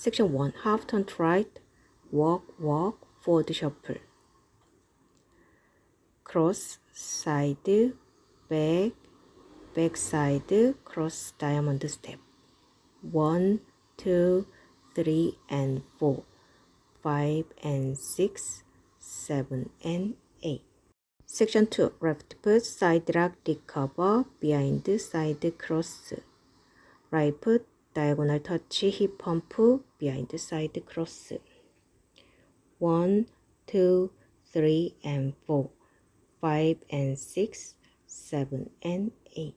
Section 1. Half turn to right, walk, walk, forward shuffle. Cross, side, back, back side, cross, diamond step. 1, 2, 3, and 4, 5, and 6, 7, and 8. Section 2. Left foot, side lock, recover, behind, side cross. Right foot, diagonal touch, hip pump, behind, side cross. 1, 2, 3, and 4, 5, and 6, 7, and 8.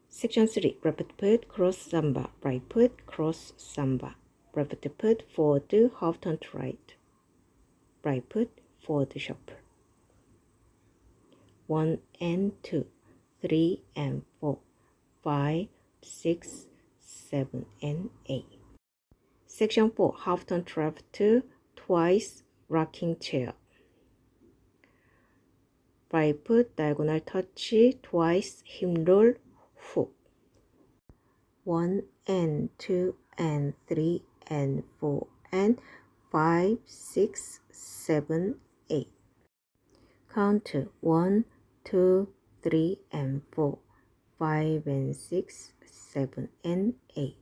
Section 3. Left foot, cross samba, right foot, cross samba. Left foot, forward, half turn to right. Right foot, forward shuffle. 1 and 2, 3 and 4, 5, 6, 7, and 8. Section 4. Half turn to left, twice, rocking chair. Right foot, diagonal touch, twice, hip roll, hook. 1 and 2 and 3 and 4 and 5, 6, 7, 8. Count to 1, 2, 3, and 4, 5, and 6, 7, and 8.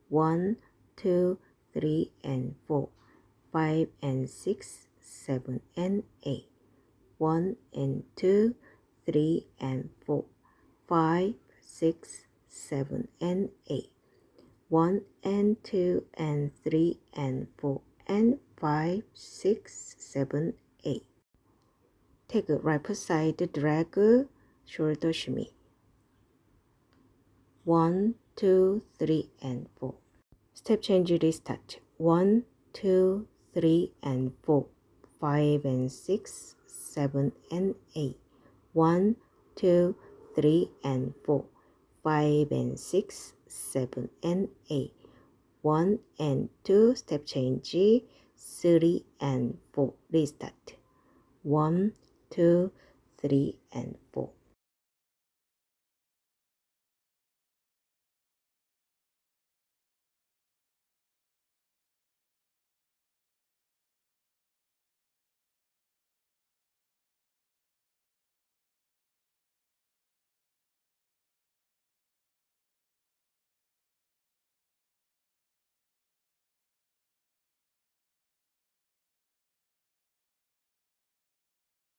1, 2, 3, and 4, 5, and 6, 7, and 8. 1 and 2, 3, and 4, 5, 6, 7, and 8. 1 and 2 and 3 and 4 and 5, 6, 7, 8. Take right foot side, drag, shoulder shimmy. 1, 2, 3, and 4. Step change, restart. 1, 2, 3, and 4, 5, and 6, 7, and 8. 1, 2, 3, and 4, 5, and 6, 7, and 8. 1 and 2, step change, 3 and 4, restart. 1, 2, 3, and 4.